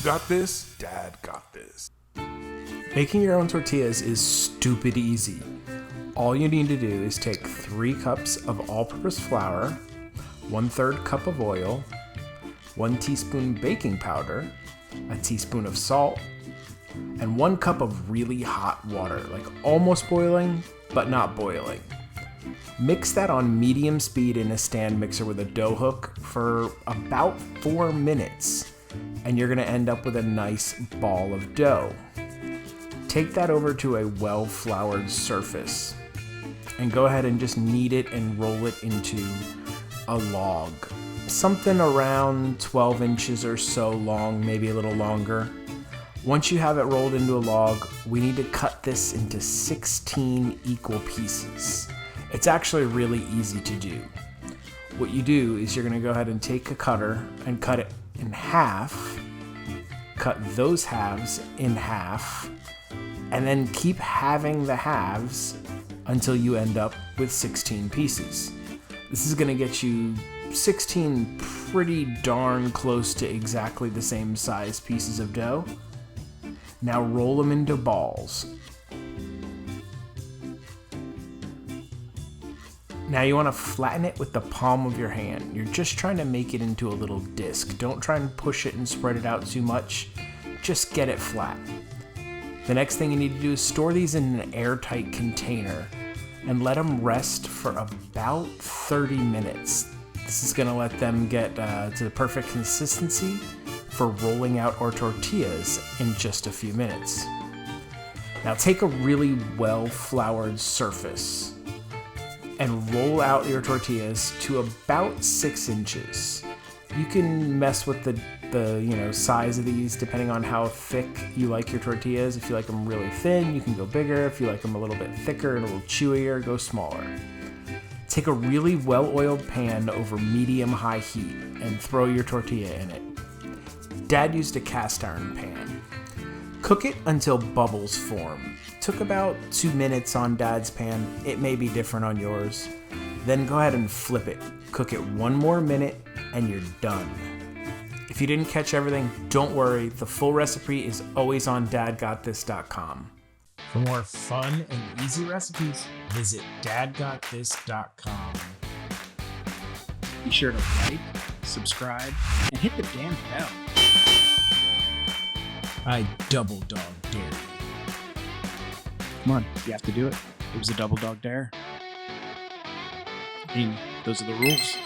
got this? Dad got this. Making your own tortillas is stupid easy. All you need to do is take 3 cups of all-purpose flour, 1/3 cup of oil, 1 teaspoon baking powder, a teaspoon of salt, and 1 cup of really hot water, like almost boiling, but not boiling. Mix that on medium speed in a stand mixer with a dough hook for about 4 minutes, and you're gonna end up with a nice ball of dough. Take that over to a well-floured surface and go ahead and just knead it and roll it into a log. Something around 12 inches or so long, maybe a little longer. Once you have it rolled into a log, we need to cut this into 16 equal pieces. It's actually really easy to do. What you do is you're gonna go ahead and take a cutter and cut it in half, cut those halves in half, and then keep having the halves until you end up with 16 pieces. This is gonna get you 16 pretty darn close to exactly the same size pieces of dough. Now roll them into balls. Now you want to flatten it with the palm of your hand. You're just trying to make it into a little disc. Don't try and push it and spread it out too much. Just get it flat. The next thing you need to do is store these in an airtight container and let them rest for about 30 minutes. This is going to let them get to the perfect consistency for rolling out our tortillas in just a few minutes. Now take a really well-floured surface and roll out your tortillas to about 6 inches. You can mess with the size of these depending on how thick you like your tortillas. If you like them really thin, you can go bigger. If you like them a little bit thicker and a little chewier, go smaller. Take a really well-oiled pan over medium-high heat and throw your tortilla in it. Dad used a cast iron pan. Cook it until bubbles form. Took about 2 minutes on Dad's pan. It may be different on yours. Then go ahead and flip it. Cook it 1 more minute and you're done. If you didn't catch everything, don't worry. The full recipe is always on dadgotthis.com. For more fun and easy recipes, visit dadgotthis.com. Be sure to like, subscribe, and hit the damn bell. I double dog dare you. Come on, you have to do it. It was a double dog dare. I mean, those are the rules.